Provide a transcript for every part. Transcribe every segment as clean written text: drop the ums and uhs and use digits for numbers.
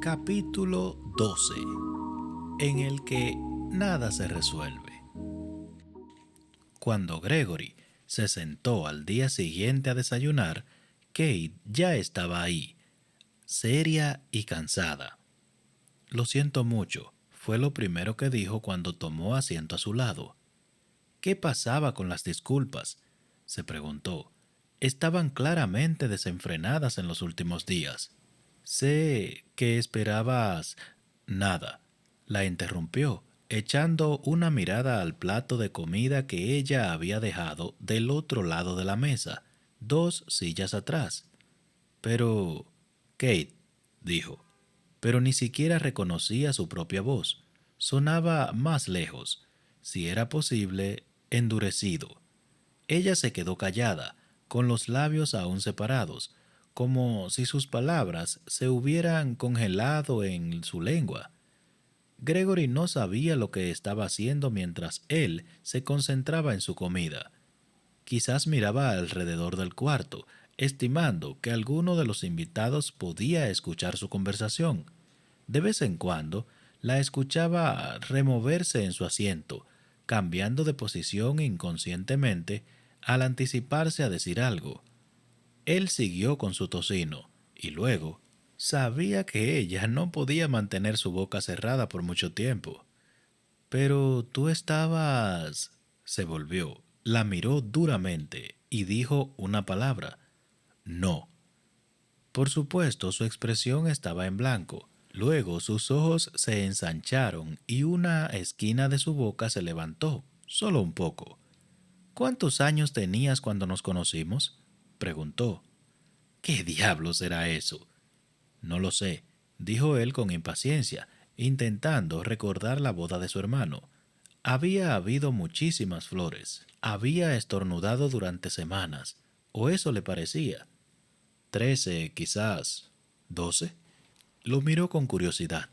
Capítulo 12, en el que nada se resuelve. Cuando Gregory se sentó al día siguiente a desayunar, Kate ya estaba ahí, seria y cansada. Lo siento mucho, fue lo primero que dijo cuando tomó asiento a su lado. ¿Qué pasaba con las disculpas?, se preguntó. Estaban claramente desenfrenadas en los últimos días. Sé que esperabas... Nada, la interrumpió, echando una mirada al plato de comida que ella había dejado del otro lado de la mesa, 2 sillas atrás. Pero... Kate, dijo, pero ni siquiera reconocía su propia voz. Sonaba más lejos, si era posible, endurecido. Ella se quedó callada, con los labios aún separados, como si sus palabras se hubieran congelado en su lengua. Gregory no sabía lo que estaba haciendo mientras él se concentraba en su comida. Quizás miraba alrededor del cuarto, estimando que alguno de los invitados podía escuchar su conversación. De vez en cuando, la escuchaba removerse en su asiento, cambiando de posición inconscientemente al anticiparse a decir algo. Él siguió con su tocino, y luego sabía que ella no podía mantener su boca cerrada por mucho tiempo. Pero tú estabas... Se volvió, la miró duramente y dijo una palabra. No. Por supuesto, su expresión estaba en blanco. Luego sus ojos se ensancharon y una esquina de su boca se levantó, solo un poco. ¿Cuántos años tenías cuando nos conocimos?, preguntó. ¿Qué diablos era eso? No lo sé, dijo él con impaciencia, intentando recordar la boda de su hermano. Había habido muchísimas flores. Había estornudado durante semanas, o eso le parecía. 13, quizás. 12. Lo miró con curiosidad.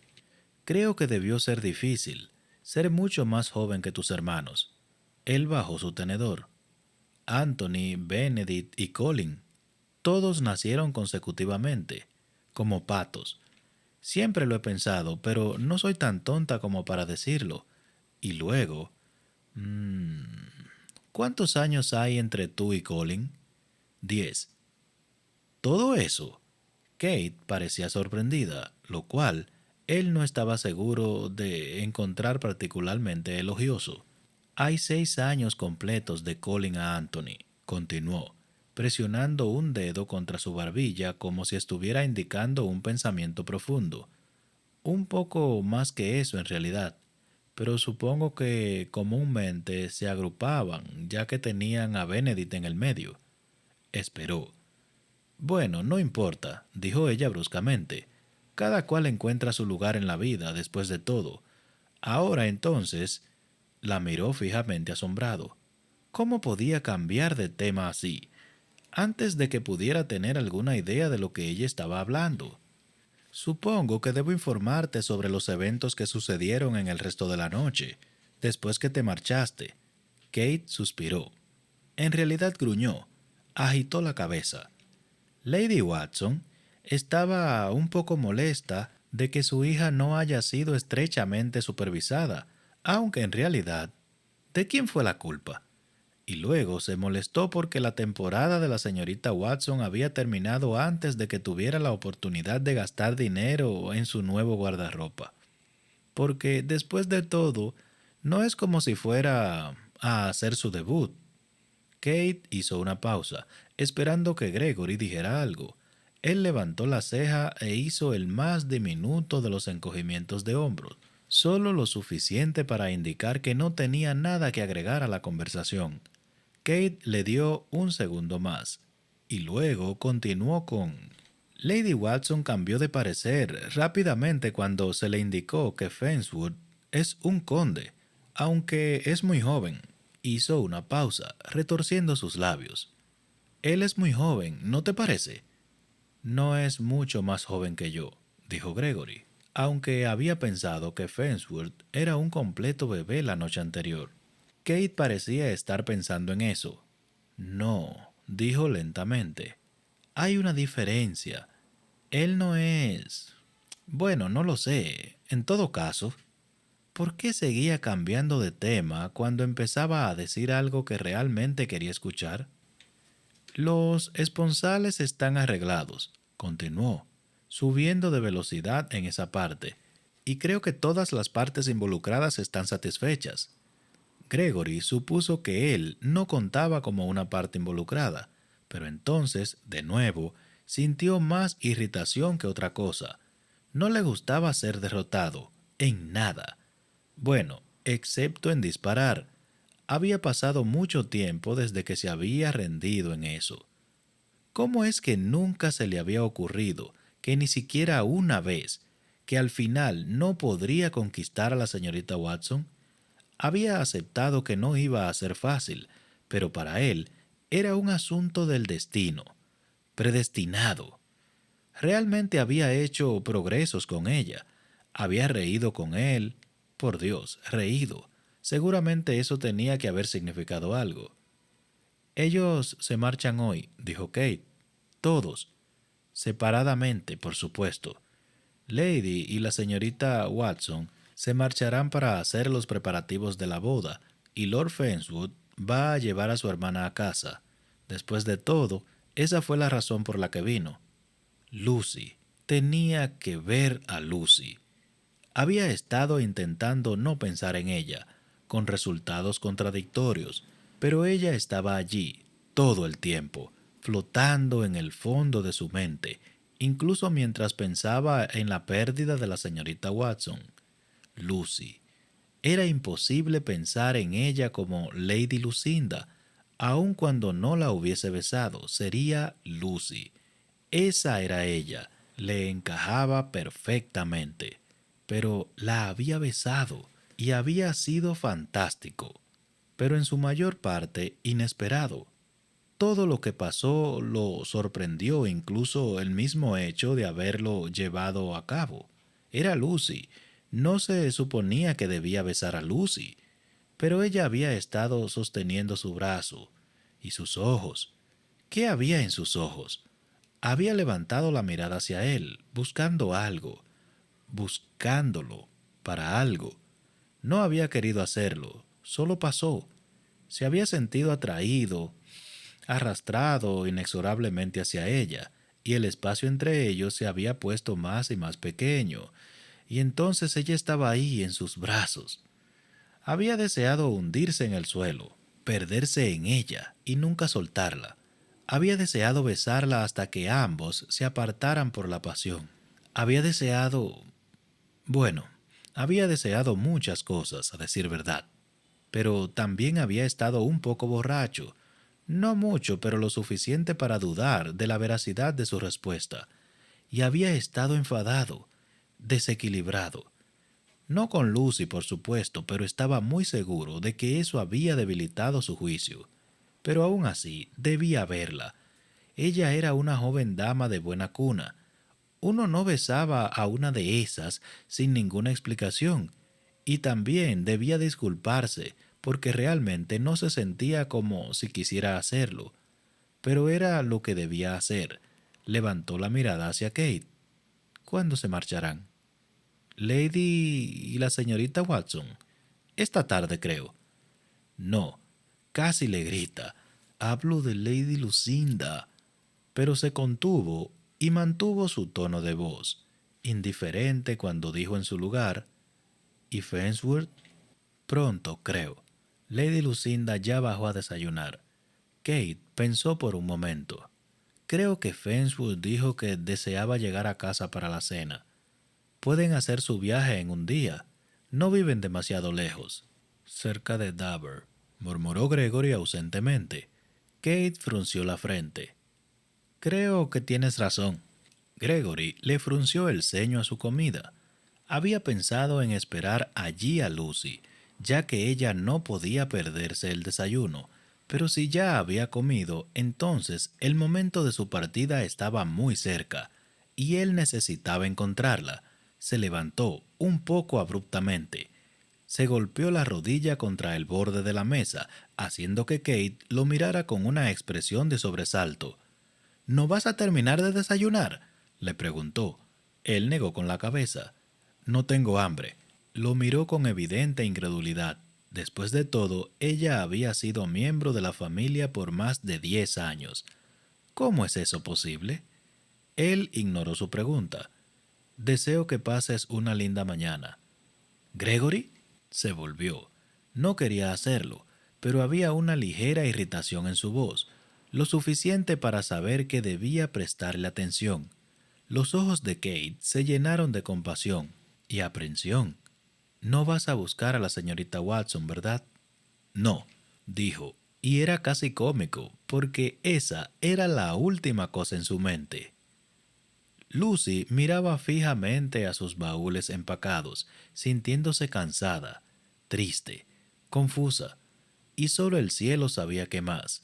Creo que debió ser difícil, ser mucho más joven que tus hermanos. Él bajó su tenedor. Anthony, Benedict y Colin, todos nacieron consecutivamente, como patos. Siempre lo he pensado, pero no soy tan tonta como para decirlo. Y luego... mm, ¿cuántos años hay entre tú y Colin? 10. ¿Todo eso? Kate parecía sorprendida, lo cual él no estaba seguro de encontrar particularmente elogioso. Hay 6 años completos de Colin a Anthony, continuó, presionando un dedo contra su barbilla como si estuviera indicando un pensamiento profundo. Un poco más que eso en realidad, pero supongo que comúnmente se agrupaban ya que tenían a Benedict en el medio. Esperó. Bueno, no importa, dijo ella bruscamente. Cada cual encuentra su lugar en la vida después de todo. Ahora entonces, la miró fijamente asombrado. ¿Cómo podía cambiar de tema así, antes de que pudiera tener alguna idea de lo que ella estaba hablando? Supongo que debo informarte sobre los eventos que sucedieron en el resto de la noche, después que te marchaste. Kate suspiró. En realidad gruñó, agitó la cabeza. Lady Watson estaba un poco molesta de que su hija no haya sido estrechamente supervisada, aunque en realidad, ¿de quién fue la culpa? Y luego se molestó porque la temporada de la señorita Watson había terminado antes de que tuviera la oportunidad de gastar dinero en su nuevo guardarropa. Porque después de todo, no es como si fuera a hacer su debut. Kate hizo una pausa, esperando que Gregory dijera algo. Él levantó la ceja e hizo el más diminuto de los encogimientos de hombros, solo lo suficiente para indicar que no tenía nada que agregar a la conversación. Kate le dio un segundo más, y luego continuó con... Lady Watson cambió de parecer rápidamente cuando se le indicó que Fenswood es un conde, aunque es muy joven. Hizo una pausa, retorciendo sus labios. Él es muy joven, ¿no te parece? No es mucho más joven que yo, dijo Gregory, aunque había pensado que Fenswood era un completo bebé la noche anterior. Kate parecía estar pensando en eso. No, dijo lentamente. Hay una diferencia. Él no es... Bueno, no lo sé. En todo caso, ¿por qué seguía cambiando de tema cuando empezaba a decir algo que realmente quería escuchar? Los esponsales están arreglados, continuó, subiendo de velocidad en esa parte, y creo que todas las partes involucradas están satisfechas. Gregory supuso que él no contaba como una parte involucrada, pero entonces, de nuevo, sintió más irritación que otra cosa. No le gustaba ser derrotado, en nada. Bueno, excepto en disparar. Había pasado mucho tiempo desde que se había rendido en eso. ¿Cómo es que nunca se le había ocurrido, que ni siquiera una vez, que al final no podría conquistar a la señorita Watson? Había aceptado que no iba a ser fácil, pero para él era un asunto del destino, predestinado. Realmente había hecho progresos con ella, había reído con él, por Dios, reído. Seguramente eso tenía que haber significado algo. Ellos se marchan hoy, dijo Kate. Todos. Separadamente, por supuesto. Lady y la señorita Watson se marcharán para hacer los preparativos de la boda, y Lord Fenswood va a llevar a su hermana a casa. Después de todo, esa fue la razón por la que vino. Lucy. Tenía que ver a Lucy. Había estado intentando no pensar en ella, con resultados contradictorios, pero ella estaba allí todo el tiempo, flotando en el fondo de su mente, incluso mientras pensaba en la pérdida de la señorita Watson. Lucy. Era imposible pensar en ella como Lady Lucinda, aun cuando no la hubiese besado, sería Lucy. Esa era ella, le encajaba perfectamente, pero la había besado y había sido fantástico, pero en su mayor parte inesperado. Todo lo que pasó lo sorprendió, incluso el mismo hecho de haberlo llevado a cabo. Era Lucy. No se suponía que debía besar a Lucy, pero ella había estado sosteniendo su brazo y sus ojos. ¿Qué había en sus ojos? Había levantado la mirada hacia él, buscando algo, buscándolo para algo. No había querido hacerlo, solo pasó. Se había sentido atraído, arrastrado inexorablemente hacia ella, y el espacio entre ellos se había puesto más y más pequeño, y entonces ella estaba ahí en sus brazos. Había deseado hundirse en el suelo, perderse en ella y nunca soltarla. Había deseado besarla hasta que ambos se apartaran por la pasión. Había deseado... Bueno, había deseado muchas cosas, a decir verdad, pero también había estado un poco borracho. No mucho, pero lo suficiente para dudar de la veracidad de su respuesta. Y había estado enfadado, desequilibrado. No con Lucy, por supuesto, pero estaba muy seguro de que eso había debilitado su juicio. Pero aún así, debía verla. Ella era una joven dama de buena cuna. Uno no besaba a una de esas sin ninguna explicación. Y también debía disculparse, porque realmente no se sentía como si quisiera hacerlo. Pero era lo que debía hacer. Levantó la mirada hacia Kate. ¿Cuándo se marcharán? Lady y la señorita Watson. Esta tarde, creo. No, casi le grita. Hablo de Lady Lucinda. Pero se contuvo y mantuvo su tono de voz, indiferente cuando dijo en su lugar, ¿y Fensworth? Pronto, creo. Lady Lucinda ya bajó a desayunar. Kate pensó por un momento. Creo que Fensworth dijo que deseaba llegar a casa para la cena. Pueden hacer su viaje en un día. No viven demasiado lejos. Cerca de Dover, murmuró Gregory ausentemente. Kate frunció la frente. Creo que tienes razón. Gregory le frunció el ceño a su comida. Había pensado en esperar allí a Lucy, ya que ella no podía perderse el desayuno, pero si ya había comido, entonces el momento de su partida estaba muy cerca, y él necesitaba encontrarla. Se levantó un poco abruptamente. Se golpeó la rodilla contra el borde de la mesa, haciendo que Kate lo mirara con una expresión de sobresalto. ¿No vas a terminar de desayunar?, le preguntó. Él negó con la cabeza. No tengo hambre. Lo miró con evidente incredulidad. Después de todo, ella había sido miembro de la familia por más de 10 años. ¿Cómo es eso posible? Él ignoró su pregunta. Deseo que pases una linda mañana. ¿Gregory? Se volvió. No quería hacerlo, pero había una ligera irritación en su voz, lo suficiente para saber que debía prestarle atención. Los ojos de Kate se llenaron de compasión y aprensión. No vas a buscar a la señorita Watson, ¿verdad? No, dijo, y era casi cómico, porque esa era la última cosa en su mente. Lucy miraba fijamente a sus baúles empacados, sintiéndose cansada, triste, confusa, y solo el cielo sabía qué más.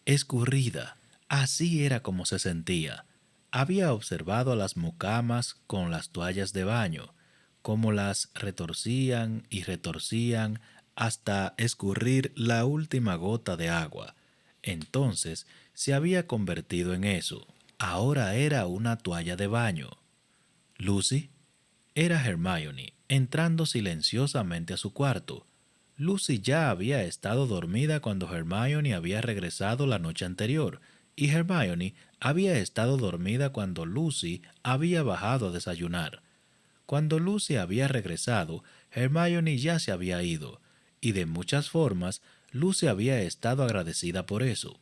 Escurrida, así era como se sentía. Había observado a las mucamas con las toallas de baño, cómo las retorcían y retorcían hasta escurrir la última gota de agua. Entonces se había convertido en eso. Ahora era una toalla de baño. Lucy era Hermione, entrando silenciosamente a su cuarto. Lucy ya había estado dormida cuando Hermione había regresado la noche anterior, y Hermione había estado dormida cuando Lucy había bajado a desayunar. Cuando Lucy había regresado, Hermione ya se había ido, y de muchas formas Lucy había estado agradecida por eso.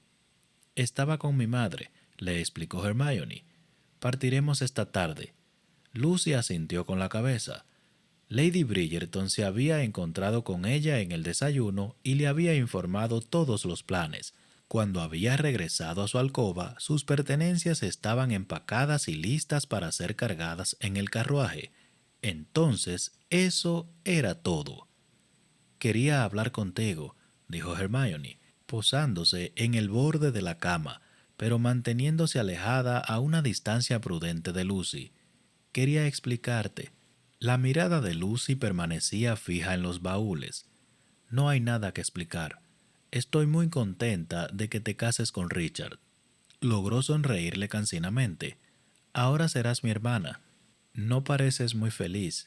Estaba con mi madre, le explicó Hermione. Partiremos esta tarde. Lucy asintió con la cabeza. Lady Bridgerton se había encontrado con ella en el desayuno y le había informado todos los planes. Cuando había regresado a su alcoba, sus pertenencias estaban empacadas y listas para ser cargadas en el carruaje. Entonces, eso era todo. Quería hablar contigo, dijo Hermione, posándose en el borde de la cama, pero manteniéndose alejada a una distancia prudente de Lucy. Quería explicarte. La mirada de Lucy permanecía fija en los baúles. No hay nada que explicar. Estoy muy contenta de que te cases con Richard. Logró sonreírle cansinamente. Ahora serás mi hermana. No pareces muy feliz.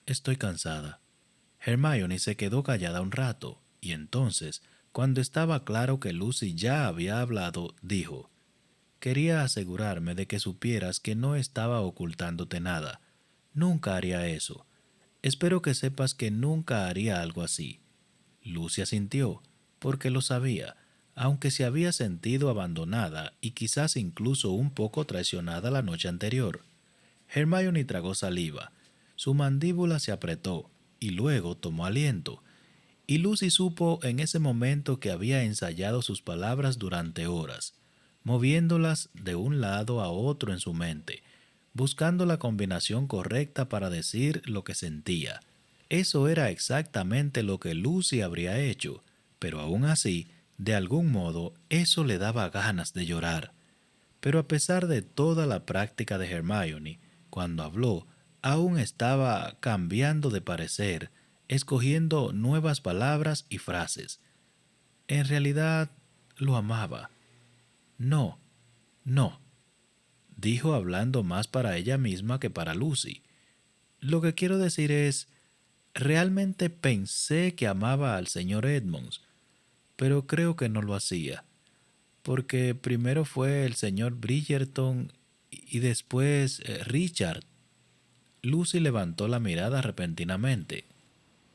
Estoy cansada. Hermione se quedó callada un rato, y entonces, cuando estaba claro que Lucy ya había hablado, dijo: Quería asegurarme de que supieras que no estaba ocultándote nada. Nunca haría eso. Espero que sepas que nunca haría algo así. Lucy asintió, porque lo sabía, aunque se había sentido abandonada y quizás incluso un poco traicionada la noche anterior. Hermione tragó saliva. Su mandíbula se apretó y luego tomó aliento. Y Lucy supo en ese momento que había ensayado sus palabras durante horas, moviéndolas de un lado a otro en su mente, buscando la combinación correcta para decir lo que sentía. Eso era exactamente lo que Lucy habría hecho, pero aún así, de algún modo, eso le daba ganas de llorar. Pero a pesar de toda la práctica de Hermione, cuando habló, aún estaba cambiando de parecer, escogiendo nuevas palabras y frases. En realidad, lo amaba. No, no, dijo hablando más para ella misma que para Lucy. Lo que quiero decir es, realmente pensé que amaba al señor Edmonds, pero creo que no lo hacía, porque primero fue el señor Bridgerton y después Richard. Lucy levantó la mirada repentinamente.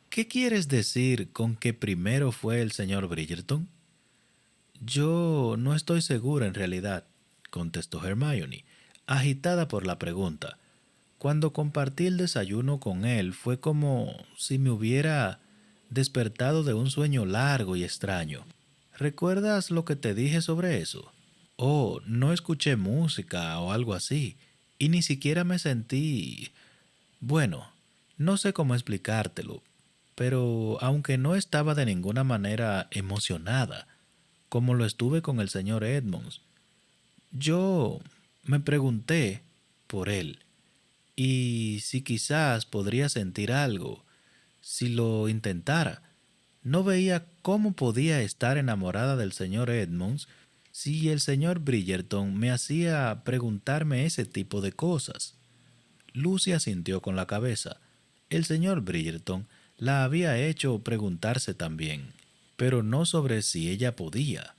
¿Qué quieres decir con que primero fue el señor Bridgerton? Yo no estoy segura en realidad, contestó Hermione, agitada por la pregunta. Cuando compartí el desayuno con él fue como si me hubiera despertado de un sueño largo y extraño. ¿Recuerdas lo que te dije sobre eso? Oh, no escuché música o algo así, y ni siquiera me sentí... Bueno, no sé cómo explicártelo, pero aunque no estaba de ninguna manera emocionada, como lo estuve con el señor Edmonds, yo me pregunté por él, y si quizás podría sentir algo, si lo intentara. No veía cómo podía estar enamorada del señor Edmonds si el señor Bridgerton me hacía preguntarme ese tipo de cosas. Lucy asintió con la cabeza. El señor Bridgerton la había hecho preguntarse también, pero no sobre si ella podía.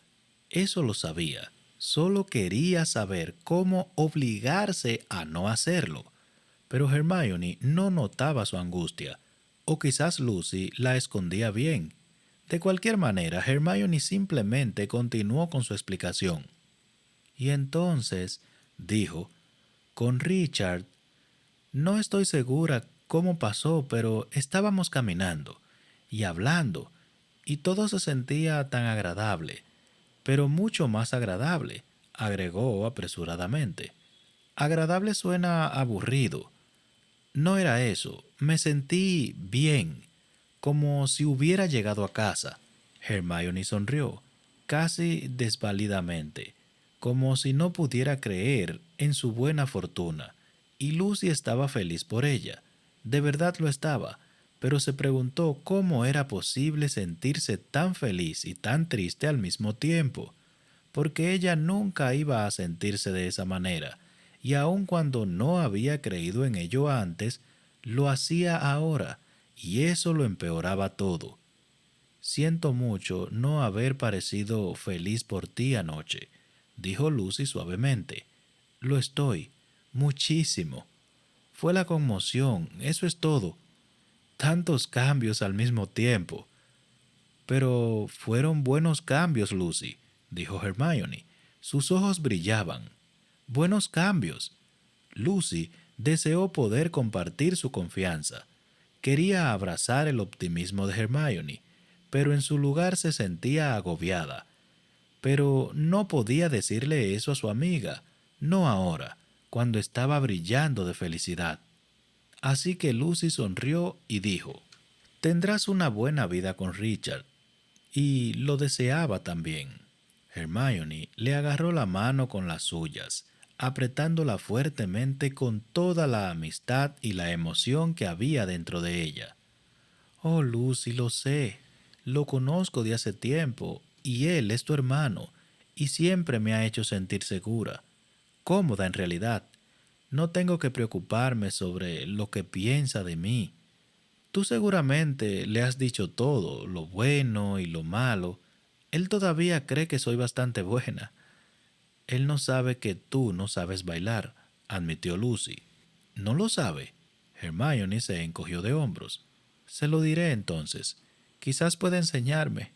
Eso lo sabía. Solo quería saber cómo obligarse a no hacerlo. Pero Hermione no notaba su angustia, o quizás Lucy la escondía bien. De cualquier manera, Hermione simplemente continuó con su explicación. Y entonces, dijo, con Richard, no estoy segura cómo pasó, pero estábamos caminando y hablando, y todo se sentía tan agradable, pero mucho más agradable, agregó apresuradamente. Agradable suena aburrido. No era eso, me sentí bien, como si hubiera llegado a casa. Hermione sonrió, casi desvalidamente, como si no pudiera creer en su buena fortuna, y Lucy estaba feliz por ella. De verdad lo estaba, pero se preguntó cómo era posible sentirse tan feliz y tan triste al mismo tiempo, porque ella nunca iba a sentirse de esa manera, y aun cuando no había creído en ello antes, lo hacía ahora, y eso lo empeoraba todo. Siento mucho no haber parecido feliz por ti anoche, dijo Lucy suavemente. Lo estoy, muchísimo. Fue la conmoción, eso es todo. Tantos cambios al mismo tiempo. Pero fueron buenos cambios, Lucy, dijo Hermione. Sus ojos brillaban. Buenos cambios. Lucy deseó poder compartir su confianza. Quería abrazar el optimismo de Hermione, pero en su lugar se sentía agobiada. Pero no podía decirle eso a su amiga, no ahora, cuando estaba brillando de felicidad. Así que Lucy sonrió y dijo, tendrás una buena vida con Richard. Y lo deseaba también. Hermione le agarró la mano con las suyas, apretándola fuertemente con toda la amistad y la emoción que había dentro de ella. Oh, Lucy, lo sé. Lo conozco de hace tiempo, y él es tu hermano, y siempre me ha hecho sentir segura, cómoda en realidad. No tengo que preocuparme sobre lo que piensa de mí. Tú seguramente le has dicho todo, lo bueno y lo malo. Él todavía cree que soy bastante buena. Él no sabe que tú no sabes bailar, admitió Lucy. ¿No lo sabe? Hermione se encogió de hombros. Se lo diré entonces. Quizás pueda enseñarme.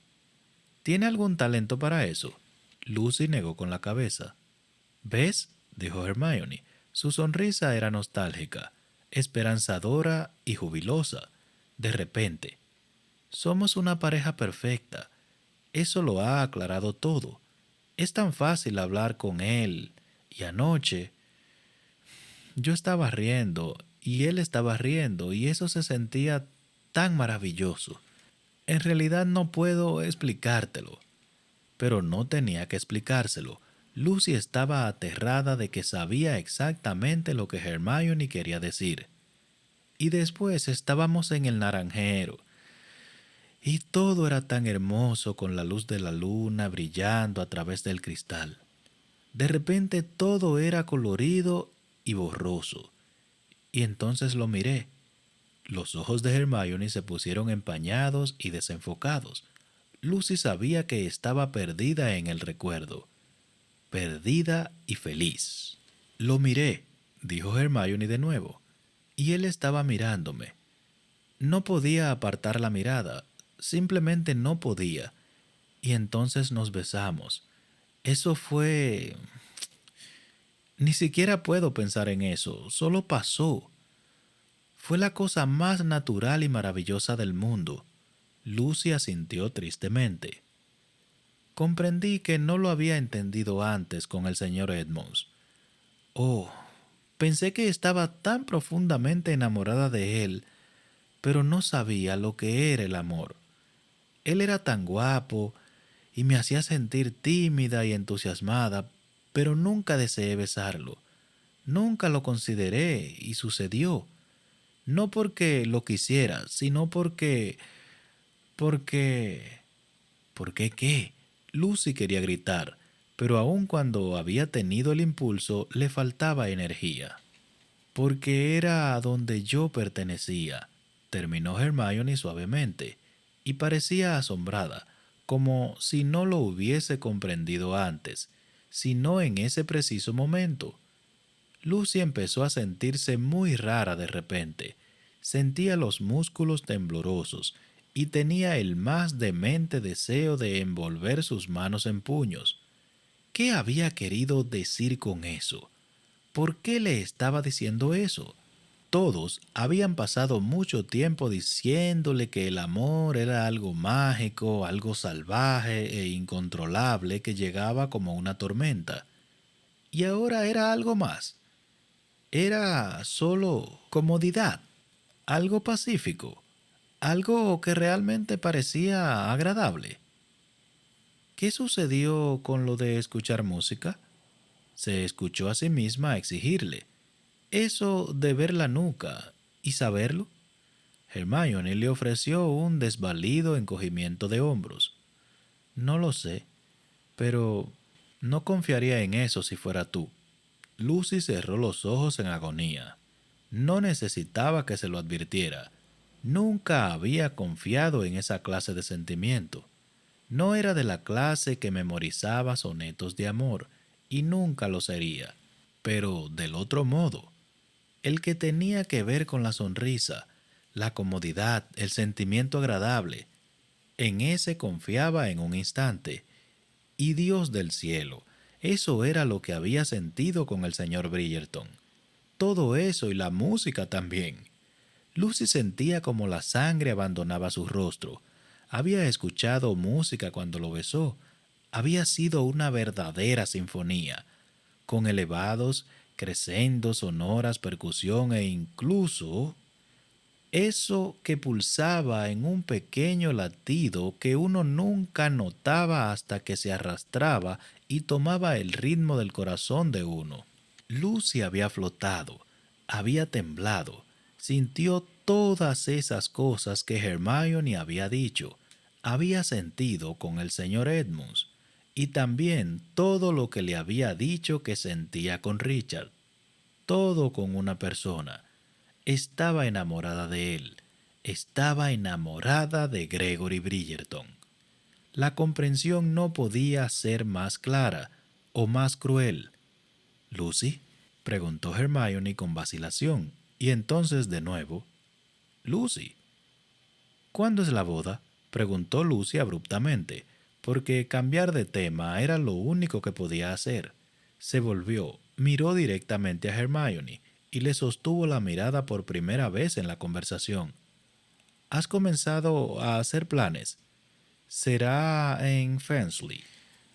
¿Tiene algún talento para eso? Lucy negó con la cabeza. ¿Ves? Dijo Hermione. Su sonrisa era nostálgica, esperanzadora y jubilosa. De repente, somos una pareja perfecta. Eso lo ha aclarado todo. Es tan fácil hablar con él. Y anoche yo estaba riendo y él estaba riendo y eso se sentía tan maravilloso. En realidad no puedo explicártelo. Pero no tenía que explicárselo. Lucy estaba aterrada de que sabía exactamente lo que Hermione quería decir. Y después estábamos en el naranjero. Y todo era tan hermoso con la luz de la luna brillando a través del cristal. De repente todo era colorido y borroso. Y entonces lo miré. Los ojos de Hermione se pusieron empañados y desenfocados. Lucy sabía que estaba perdida en el recuerdo. Perdida y feliz. Lo miré, dijo Hermione de nuevo, y él estaba mirándome. No podía apartar la mirada, simplemente no podía. Y entonces nos besamos. Eso fue... Ni siquiera puedo pensar en eso, solo pasó. Fue la cosa más natural y maravillosa del mundo. Lucy asintió tristemente. Comprendí que no lo había entendido antes con el señor Edmonds. Oh, pensé que estaba tan profundamente enamorada de él, pero no sabía lo que era el amor. Él era tan guapo y me hacía sentir tímida y entusiasmada, pero nunca deseé besarlo. Nunca lo consideré y sucedió. No porque lo quisiera, sino porque... porque... ¿Por qué qué? Lucy quería gritar, pero aun cuando había tenido el impulso, le faltaba energía. porque era a donde yo pertenecía, terminó Hermione suavemente, y parecía asombrada, como si no lo hubiese comprendido antes, sino en ese preciso momento. Lucy empezó a sentirse muy rara de repente. Sentía los músculos temblorosos y tenía el más demente deseo de envolver sus manos en puños. ¿Qué había querido decir con eso? ¿Por qué le estaba diciendo eso? Todos habían pasado mucho tiempo diciéndole que el amor era algo mágico, algo salvaje e incontrolable que llegaba como una tormenta. Y ahora era algo más. Era solo comodidad, algo pacífico, algo que realmente parecía agradable. ¿Qué sucedió con lo de escuchar música? Se escuchó a sí misma exigirle. Eso de ver la nuca y saberlo. Hermione le ofreció un desvalido encogimiento de hombros. No lo sé, pero no confiaría en eso si fuera tú. Lucy cerró los ojos en agonía. No necesitaba que se lo advirtiera. Nunca había confiado en esa clase de sentimiento. No era de la clase que memorizaba sonetos de amor, y nunca lo sería. Pero del otro modo, el que tenía que ver con la sonrisa, la comodidad, el sentimiento agradable, en ese confiaba en un instante. Y Dios del cielo, eso era lo que había sentido con el señor Bridgerton. Todo eso y la música también. Lucy sentía como la sangre abandonaba su rostro. Había escuchado música cuando lo besó. Había sido una verdadera sinfonía, con elevados, crescendos, sonoras, percusión e incluso eso que pulsaba en un pequeño latido que uno nunca notaba hasta que se arrastraba y tomaba el ritmo del corazón de uno. Lucy había flotado, había temblado, sintió todas esas cosas que Hermione había dicho, había sentido con el señor Edmunds, y también todo lo que le había dicho que sentía con Richard, todo con una persona. Estaba enamorada de él, estaba enamorada de Gregory Bridgerton. La comprensión no podía ser más clara o más cruel. ¿Lucy? Preguntó Hermione con vacilación, y entonces de nuevo, Lucy. ¿Cuándo es la boda? Preguntó Lucy abruptamente, porque cambiar de tema era lo único que podía hacer. Se volvió, miró directamente a Hermione y le sostuvo la mirada por primera vez en la conversación. ¿Has comenzado a hacer planes? Será en Fensley.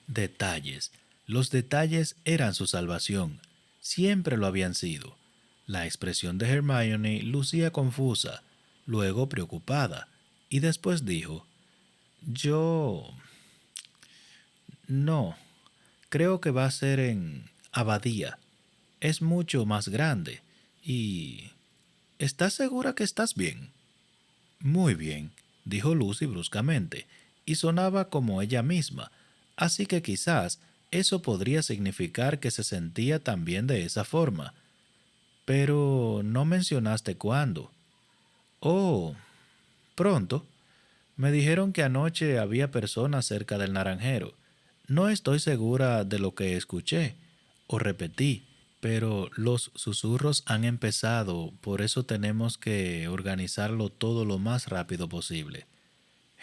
Detalles. Los detalles eran su salvación. Siempre lo habían sido. La expresión de Hermione lucía confusa, luego preocupada, y después dijo, Yo... no. Creo que va a ser en Abadía. Es mucho más grande. Y... ¿Estás segura que estás bien? Muy bien, dijo Lucy bruscamente, y sonaba como ella misma, así que quizás eso podría significar que se sentía también de esa forma. Pero no mencionaste cuándo. Oh, pronto. Me dijeron que anoche había personas cerca del naranjero. No estoy segura de lo que escuché o repetí, pero los susurros han empezado, por eso tenemos que organizarlo todo lo más rápido posible.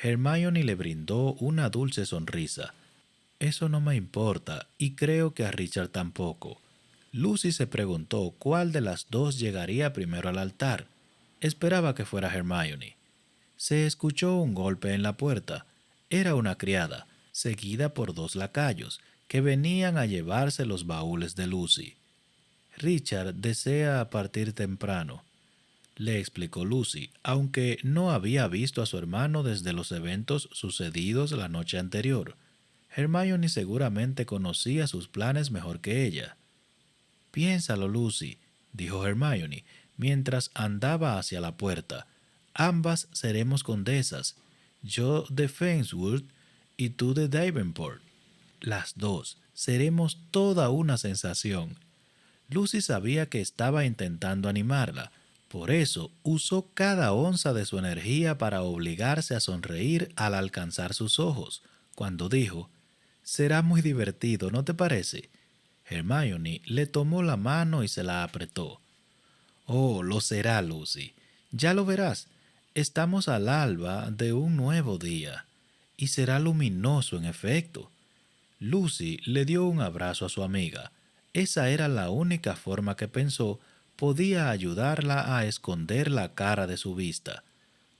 Hermione le brindó una dulce sonrisa. Eso no me importa, y creo que a Richard tampoco. Lucy se preguntó cuál de las dos llegaría primero al altar. Esperaba que fuera Hermione. Se escuchó un golpe en la puerta. Era una criada, seguida por dos lacayos, que venían a llevarse los baúles de Lucy. Richard desea partir temprano, le explicó Lucy, aunque no había visto a su hermano desde los eventos sucedidos la noche anterior. Hermione seguramente conocía sus planes mejor que ella. Piénsalo, Lucy, dijo Hermione, mientras andaba hacia la puerta. Ambas seremos condesas, yo de Fainswood y tú de Davenport. Las dos seremos toda una sensación. Lucy sabía que estaba intentando animarla, por eso usó cada onza de su energía para obligarse a sonreír al alcanzar sus ojos, cuando dijo, «Será muy divertido, ¿no te parece?» Hermione le tomó la mano y se la apretó. «Oh, lo será, Lucy. Ya lo verás. Estamos al alba de un nuevo día. Y será luminoso, en efecto». Lucy le dio un abrazo a su amiga. Esa era la única forma que pensó podía ayudarla a esconder la cara de su vista,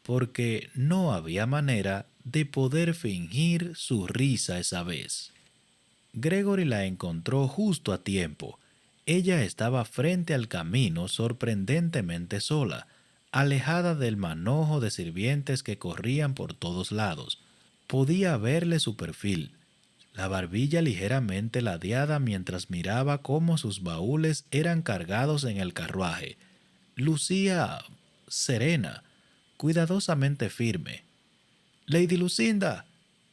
porque no había manera de poder fingir su risa esa vez. Gregory la encontró justo a tiempo. Ella estaba frente al camino sorprendentemente sola, alejada del manojo de sirvientes que corrían por todos lados. Podía verle su perfil, la barbilla ligeramente ladeada mientras miraba cómo sus baúles eran cargados en el carruaje. Lucía serena, cuidadosamente firme. «Lady Lucinda»,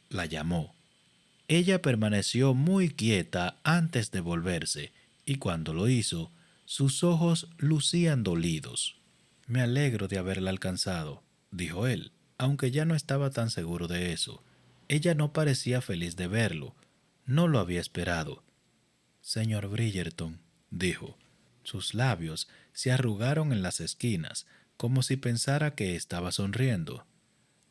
la llamó. Ella permaneció muy quieta antes de volverse, y cuando lo hizo, sus ojos lucían dolidos. «Me alegro de haberla alcanzado», dijo él, aunque ya no estaba tan seguro de eso. Ella no parecía feliz de verlo. No lo había esperado. «Señor Bridgerton», dijo. Sus labios se arrugaron en las esquinas, como si pensara que estaba sonriendo.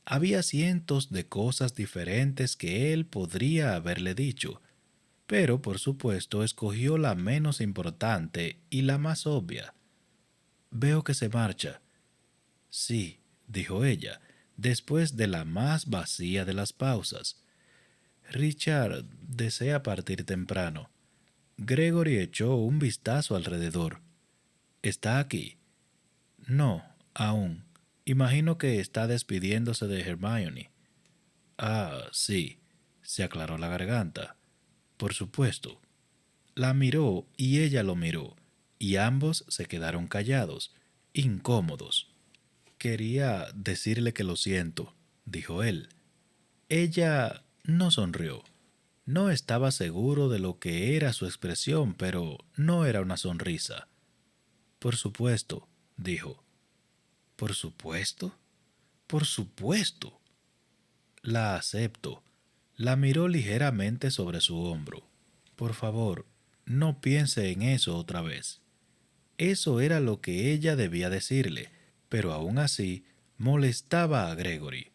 Había cientos de cosas diferentes que él podría haberle dicho, pero por supuesto escogió la menos importante y la más obvia. «Veo que se marcha». «Sí», dijo ella, después de la más vacía de las pausas. «Richard desea partir temprano». Gregory echó un vistazo alrededor. «¿Está aquí?» «No, aún. Imagino que está despidiéndose de Hermione». «Ah, sí», se aclaró la garganta. «Por supuesto». La miró y ella lo miró, y ambos se quedaron callados, incómodos. «Quería decirle que lo siento», dijo él. Ella no sonrió. No estaba seguro de lo que era su expresión, pero no era una sonrisa. «Por supuesto», dijo. «¿Por supuesto? Por supuesto». «La acepto». La miró ligeramente sobre su hombro. «Por favor, no piense en eso otra vez». Eso era lo que ella debía decirle, pero aún así molestaba a Gregory.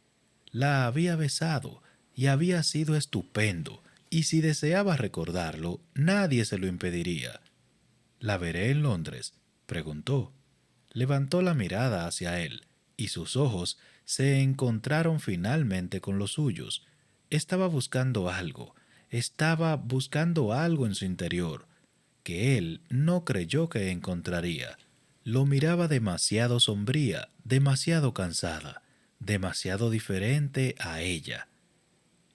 La había besado y había sido estupendo, y si deseaba recordarlo, nadie se lo impediría. «¿La veré en Londres?», preguntó. Levantó la mirada hacia él, y sus ojos se encontraron finalmente con los suyos. Estaba buscando algo en su interior, que él no creyó que encontraría. Lo miraba demasiado sombría, demasiado cansada, demasiado diferente a ella.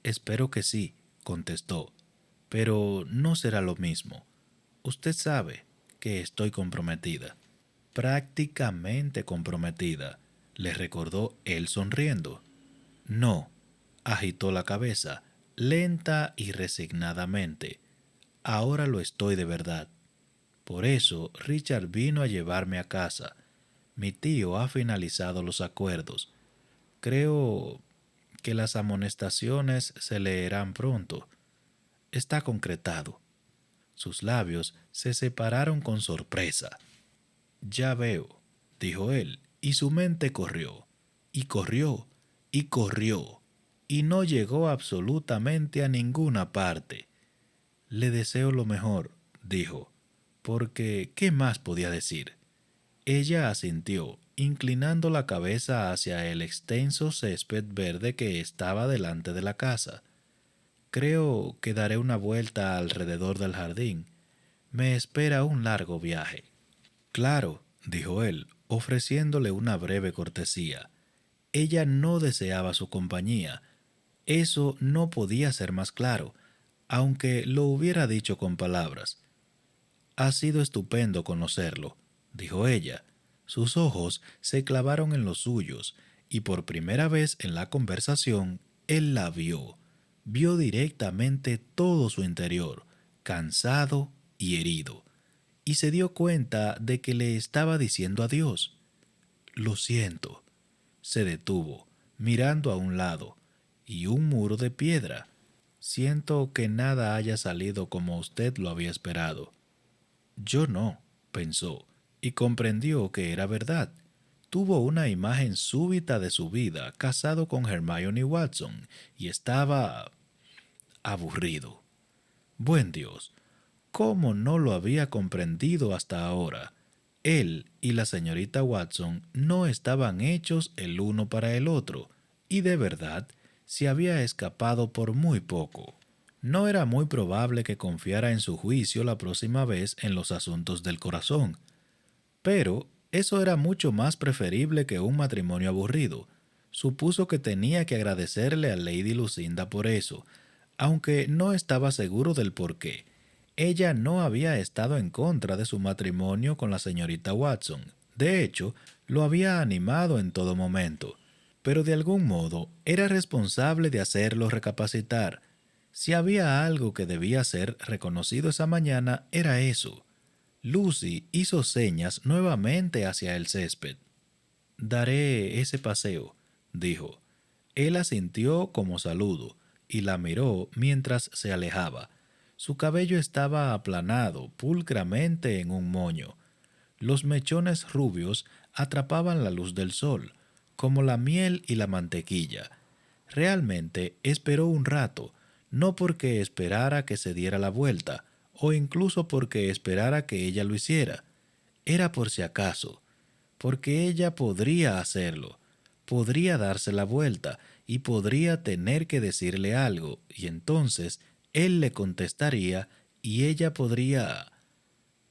«Espero que sí», contestó, «pero no será lo mismo. Usted sabe que estoy comprometida». «Prácticamente comprometida», le recordó él sonriendo. «No», agitó la cabeza, lenta y resignadamente. «Ahora lo estoy de verdad. Por eso Richard vino a llevarme a casa. Mi tío ha finalizado los acuerdos. Creo que las amonestaciones se leerán pronto. Está concretado». Sus labios se separaron con sorpresa. «Ya veo», dijo él, y su mente corrió, y corrió, y corrió, y no llegó absolutamente a ninguna parte. «Le deseo lo mejor», dijo, porque ¿qué más podía decir? Ella asintió, inclinando la cabeza hacia el extenso césped verde que estaba delante de la casa. «Creo que daré una vuelta alrededor del jardín. Me espera un largo viaje». «Claro», dijo él, ofreciéndole una breve cortesía. Ella no deseaba su compañía. Eso no podía ser más claro, aunque lo hubiera dicho con palabras. «Ha sido estupendo conocerlo», dijo ella. Sus ojos se clavaron en los suyos, y por primera vez en la conversación, él la vio. Vio directamente todo su interior, cansado y herido. y se dio cuenta de que le estaba diciendo adiós. Lo siento. Se detuvo, mirando a un lado, y un muro de piedra. Siento que nada haya salido como usted lo había esperado. Yo no, pensó, y comprendió que era verdad. Tuvo una imagen súbita de su vida casado con Hermione Watson y estaba aburrido. Buen Dios, ¿cómo no lo había comprendido hasta ahora? Él y la señorita Watson no estaban hechos el uno para el otro, y de verdad se había escapado por muy poco. No era muy probable que confiara en su juicio la próxima vez en los asuntos del corazón, pero eso era mucho más preferible que un matrimonio aburrido. Supuso que tenía que agradecerle a Lady Lucinda por eso, aunque no estaba seguro del por qué. Ella no había estado en contra de su matrimonio con la señorita Watson. De hecho, lo había animado en todo momento. Pero de algún modo era responsable de hacerlo recapacitar. Si había algo que debía ser reconocido esa mañana, era eso. Lucy hizo señas nuevamente hacia el césped. «Daré ese paseo», dijo. Él asintió como saludo y la miró mientras se alejaba. Su cabello estaba aplanado pulcramente en un moño. Los mechones rubios atrapaban la luz del sol, como la miel y la mantequilla. Realmente esperó un rato, no porque esperara que se diera la vuelta, o incluso porque esperara que ella lo hiciera. Era por si acaso, porque ella podría hacerlo, podría darse la vuelta y podría tener que decirle algo, y entonces él le contestaría y ella podría...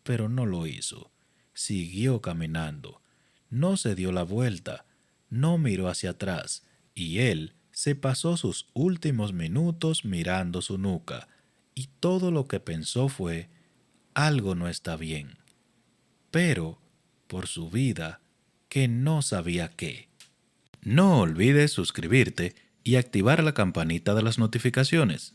Pero no lo hizo. Siguió caminando. No se dio la vuelta, no miró hacia atrás, y él se pasó sus últimos minutos mirando su nuca, y todo lo que pensó fue, algo no está bien. Pero, por su vida, que no sabía qué. No olvides suscribirte y activar la campanita de las notificaciones.